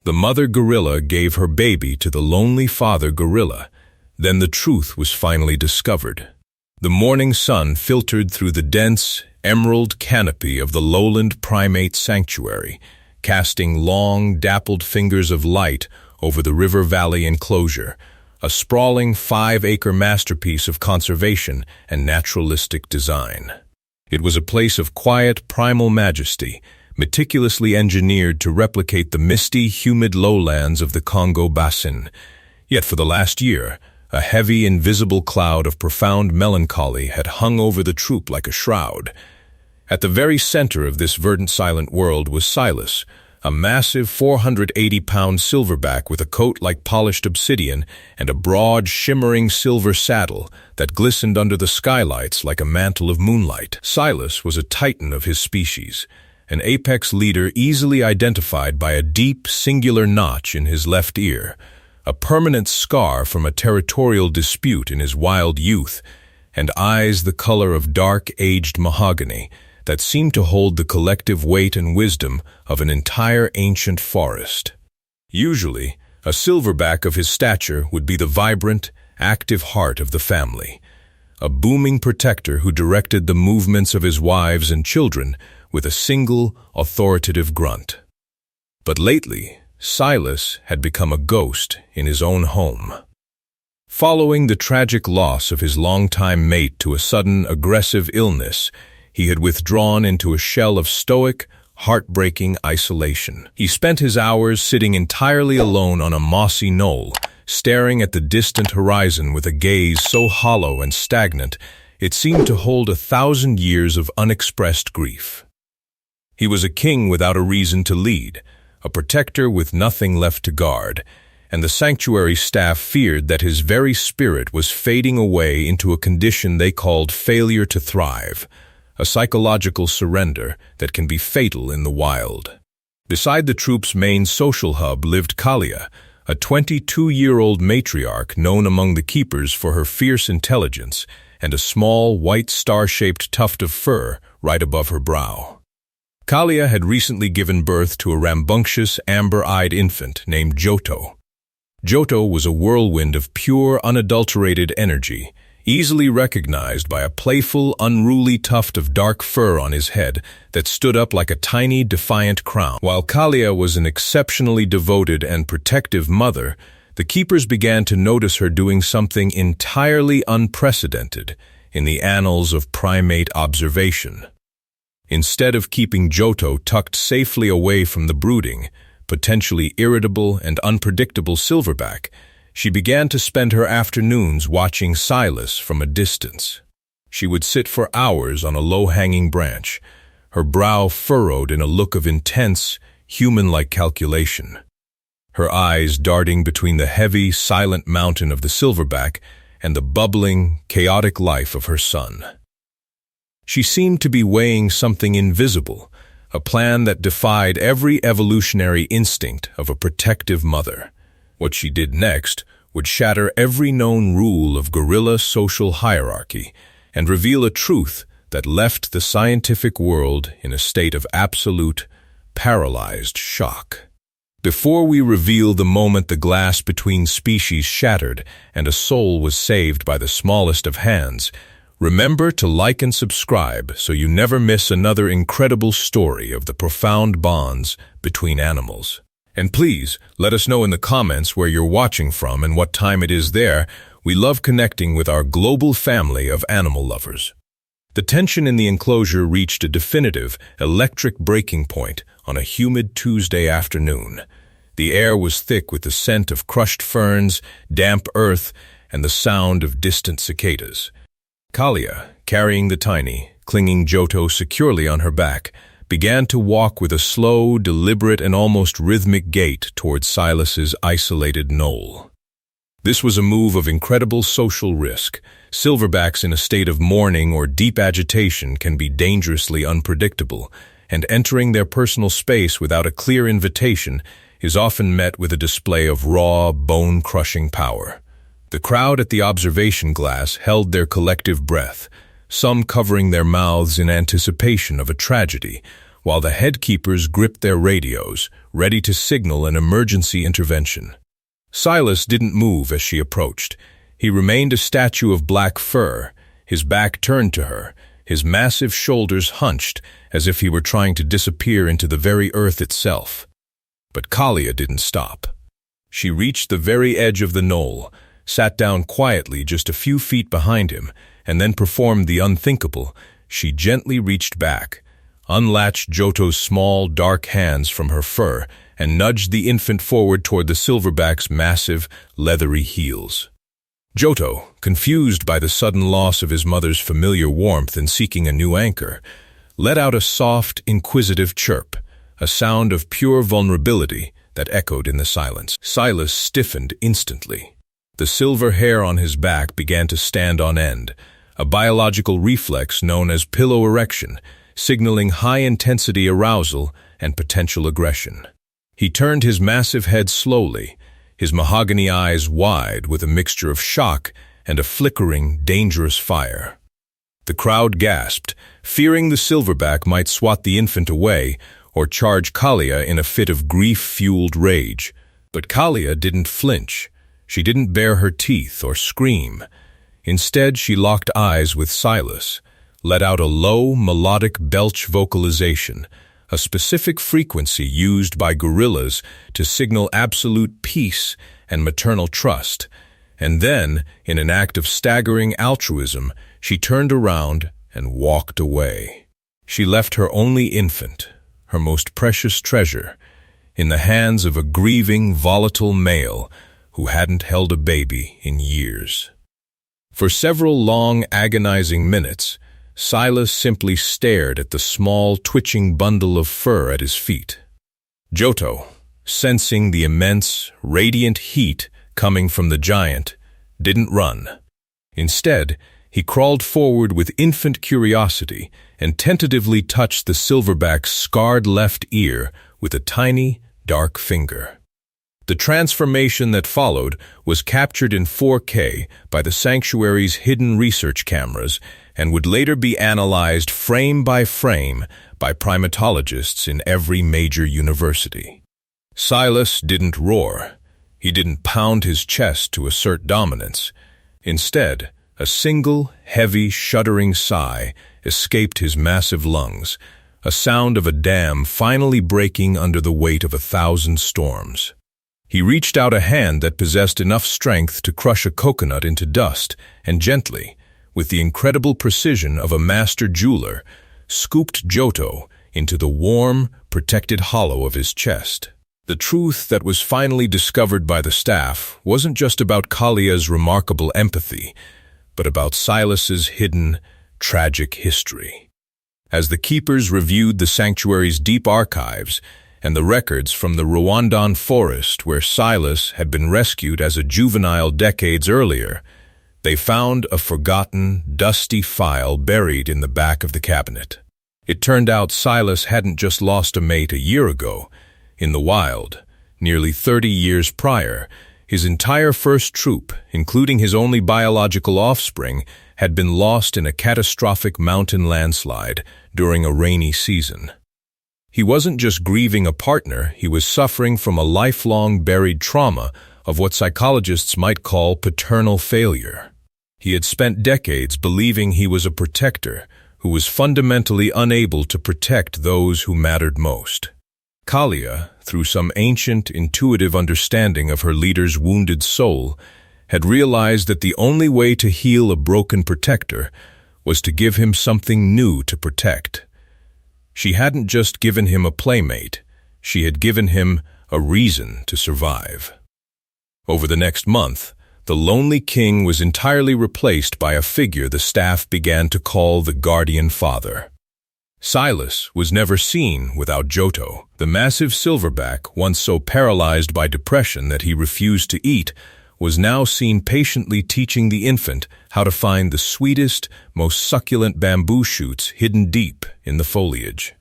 The mother gorilla gave her baby to the lonely father gorilla. Then the truth was finally discovered. The morning sun filtered through the dense, emerald canopy of the lowland primate sanctuary, casting long, dappled fingers of light over the river valley enclosure, a sprawling 5-acre masterpiece of conservation and naturalistic design. It was a place of quiet, primal majesty, meticulously engineered to replicate the misty, humid lowlands of the Congo Basin. Yet for the last year, a heavy, invisible cloud of profound melancholy had hung over the troop like a shroud. At the very center of this verdant, silent world was Silas, a massive 480-pound silverback with a coat like polished obsidian and a broad, shimmering silver saddle that glistened under the skylights like a mantle of moonlight. Silas was a titan of his species, an apex leader easily identified by a deep, singular notch in his left ear, a permanent scar from a territorial dispute in his wild youth, and eyes the color of dark, aged mahogany that seemed to hold the collective weight and wisdom of an entire ancient forest. Usually, a silverback of his stature would be the vibrant, active heart of the family, a booming protector who directed the movements of his wives and children with a single, authoritative grunt. But lately, Silas had become a ghost in his own home. Following the tragic loss of his longtime mate to a sudden, aggressive illness, he had withdrawn into a shell of stoic, heartbreaking isolation. He spent his hours sitting entirely alone on a mossy knoll, staring at the distant horizon with a gaze so hollow and stagnant it seemed to hold 1,000 years of unexpressed grief. He was a king without a reason to lead, a protector with nothing left to guard, and the sanctuary staff feared that his very spirit was fading away into a condition they called failure to thrive, a psychological surrender that can be fatal in the wild. Beside the troop's main social hub lived Kalia, a 22-year-old matriarch known among the keepers for her fierce intelligence and a small, white star-shaped tuft of fur right above her brow. Kalia had recently given birth to a rambunctious, amber-eyed infant named Joto. Joto was a whirlwind of pure, unadulterated energy, easily recognized by a playful, unruly tuft of dark fur on his head that stood up like a tiny, defiant crown. While Kalia was an exceptionally devoted and protective mother, the keepers began to notice her doing something entirely unprecedented in the annals of primate observation. Instead of keeping Joto tucked safely away from the brooding, potentially irritable and unpredictable silverback, she began to spend her afternoons watching Silas from a distance. She would sit for hours on a low-hanging branch, her brow furrowed in a look of intense, human-like calculation, her eyes darting between the heavy, silent mountain of the silverback and the bubbling, chaotic life of her son. She seemed to be weighing something invisible, a plan that defied every evolutionary instinct of a protective mother. What she did next would shatter every known rule of gorilla social hierarchy and reveal a truth that left the scientific world in a state of absolute, paralyzed shock. Before we reveal the moment the glass between species shattered and a soul was saved by the smallest of hands, remember to like and subscribe so you never miss another incredible story of the profound bonds between animals. And please, let us know in the comments where you're watching from and what time it is there. We love connecting with our global family of animal lovers. The tension in the enclosure reached a definitive, electric breaking point on a humid Tuesday afternoon. The air was thick with the scent of crushed ferns, damp earth, and the sound of distant cicadas. Kalia, carrying the tiny, clinging Joto securely on her back, began to walk with a slow, deliberate, and almost rhythmic gait toward Silas's isolated knoll. This was a move of incredible social risk. Silverbacks in a state of mourning or deep agitation can be dangerously unpredictable, and entering their personal space without a clear invitation is often met with a display of raw, bone-crushing power. The crowd at the observation glass held their collective breath, some covering their mouths in anticipation of a tragedy, while the headkeepers gripped their radios, ready to signal an emergency intervention. Silas didn't move as she approached. He remained a statue of black fur, his back turned to her, his massive shoulders hunched as if he were trying to disappear into the very earth itself. But Kalia didn't stop. She reached the very edge of the knoll, sat down quietly just a few feet behind him, and then performed the unthinkable. She gently reached back, unlatched Johto's small, dark hands from her fur, and nudged the infant forward toward the silverback's massive, leathery heels. Johto, confused by the sudden loss of his mother's familiar warmth and seeking a new anchor, let out a soft, inquisitive chirp, a sound of pure vulnerability that echoed in the silence. Silas stiffened instantly. The silver hair on his back began to stand on end, a biological reflex known as pillow erection, signaling high-intensity arousal and potential aggression. He turned his massive head slowly, his mahogany eyes wide with a mixture of shock and a flickering, dangerous fire. The crowd gasped, fearing the silverback might swat the infant away or charge Kalia in a fit of grief-fueled rage. But Kalia didn't flinch. She didn't bare her teeth or scream. Instead, she locked eyes with Silas, let out a low, melodic belch vocalization, a specific frequency used by gorillas to signal absolute peace and maternal trust. And then, in an act of staggering altruism, she turned around and walked away. She left her only infant, her most precious treasure, in the hands of a grieving, volatile male who hadn't held a baby in years. For several long, agonizing minutes, Silas simply stared at the small, twitching bundle of fur at his feet. Johto, sensing the immense, radiant heat coming from the giant, didn't run. Instead, he crawled forward with infant curiosity and tentatively touched the silverback's scarred left ear with a tiny, dark finger. The transformation that followed was captured in 4K by the sanctuary's hidden research cameras and would later be analyzed frame by frame by primatologists in every major university. Silas didn't roar. He didn't pound his chest to assert dominance. Instead, a single, heavy, shuddering sigh escaped his massive lungs, a sound of a dam finally breaking under the weight of 1,000 storms. He reached out a hand that possessed enough strength to crush a coconut into dust and gently, with the incredible precision of a master jeweler, scooped Johto into the warm, protected hollow of his chest. The truth that was finally discovered by the staff wasn't just about Kalia's remarkable empathy, but about Silas's hidden, tragic history. As the keepers reviewed the sanctuary's deep archives and the records from the Rwandan forest where Silas had been rescued as a juvenile decades earlier, they found a forgotten, dusty file buried in the back of the cabinet. It turned out Silas hadn't just lost a mate a year ago. In the wild, nearly 30 years prior, his entire first troop, including his only biological offspring, had been lost in a catastrophic mountain landslide during a rainy season. He wasn't just grieving a partner, he was suffering from a lifelong buried trauma of what psychologists might call paternal failure. He had spent decades believing he was a protector who was fundamentally unable to protect those who mattered most. Kalia, through some ancient, intuitive understanding of her leader's wounded soul, had realized that the only way to heal a broken protector was to give him something new to protect. She hadn't just given him a playmate, she had given him a reason to survive. Over the next month, the lonely king was entirely replaced by a figure the staff began to call the guardian father. Silas was never seen without Johto. The massive silverback, once so paralyzed by depression that he refused to eat, was now seen patiently teaching the infant how to find the sweetest, most succulent bamboo shoots hidden deep in the foliage.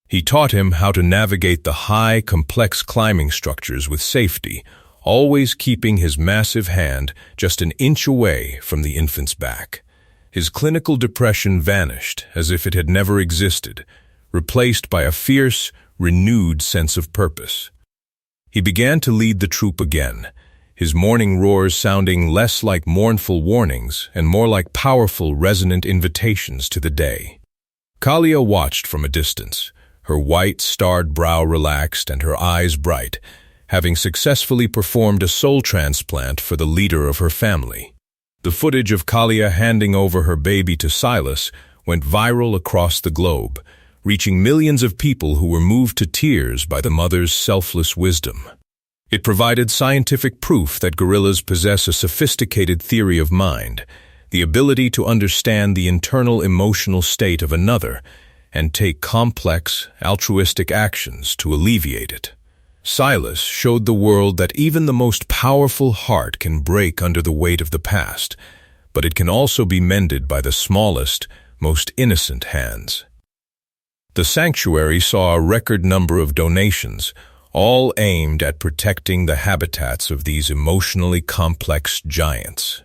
He taught him how to navigate the high, complex climbing structures with safety, always keeping his massive hand just an inch away from the infant's back. His clinical depression vanished as if it had never existed, replaced by a fierce, renewed sense of purpose. He began to lead the troop again, his morning roars sounding less like mournful warnings and more like powerful, resonant invitations to the day. Kalia watched from a distance, her white, starred brow relaxed and her eyes bright, having successfully performed a soul transplant for the leader of her family. The footage of Kalia handing over her baby to Silas went viral across the globe, reaching millions of people who were moved to tears by the mother's selfless wisdom. It provided scientific proof that gorillas possess a sophisticated theory of mind, the ability to understand the internal emotional state of another and take complex, altruistic actions to alleviate it. Silas showed the world that even the most powerful heart can break under the weight of the past, but it can also be mended by the smallest, most innocent hands. The sanctuary saw a record number of donations, all aimed at protecting the habitats of these emotionally complex giants.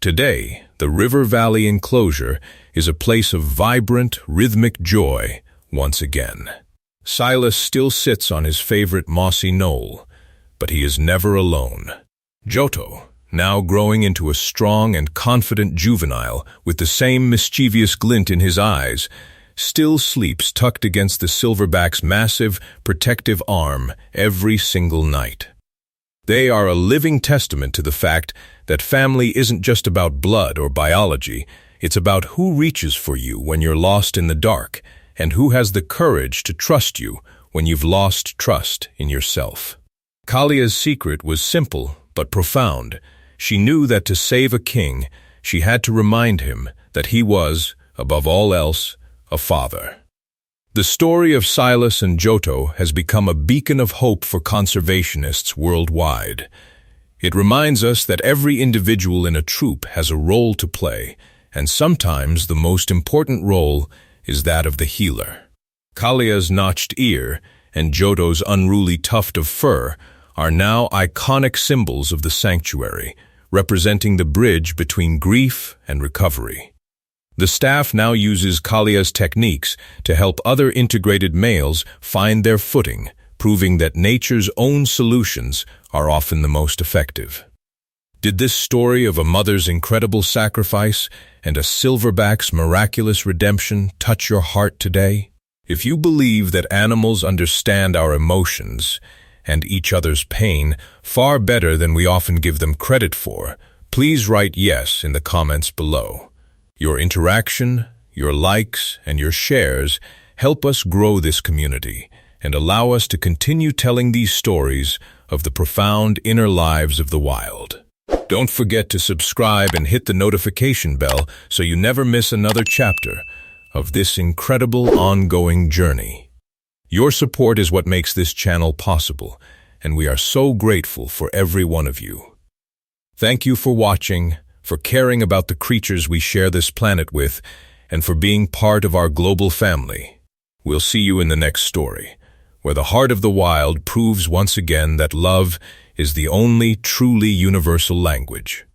Today, the River Valley enclosure is a place of vibrant, rhythmic joy once again. Silas still sits on his favorite mossy knoll, but he is never alone. Joto, now growing into a strong and confident juvenile with the same mischievous glint in his eyes, still sleeps tucked against the silverback's massive, protective arm every single night. They are a living testament to the fact that family isn't just about blood or biology, it's about who reaches for you when you're lost in the dark, and who has the courage to trust you when you've lost trust in yourself. Kalia's secret was simple but profound. She knew that to save a king, she had to remind him that he was, above all else, a father. The story of Silas and Joto has become a beacon of hope for conservationists worldwide. It reminds us that every individual in a troop has a role to play, and sometimes the most important role is that of the healer. Kalia's notched ear and Joto's unruly tuft of fur are now iconic symbols of the sanctuary, representing the bridge between grief and recovery. The staff now uses Kalia's techniques to help other integrated males find their footing, proving that nature's own solutions are often the most effective. Did this story of a mother's incredible sacrifice and a silverback's miraculous redemption touch your heart today? If you believe that animals understand our emotions and each other's pain far better than we often give them credit for, please write yes in the comments below. Your interaction, your likes, and your shares help us grow this community and allow us to continue telling these stories of the profound inner lives of the wild. Don't forget to subscribe and hit the notification bell so you never miss another chapter of this incredible ongoing journey. Your support is what makes this channel possible, and we are so grateful for every one of you. Thank you for watching, for caring about the creatures we share this planet with, and for being part of our global family. We'll see you in the next story, where the heart of the wild proves once again that love is the only truly universal language.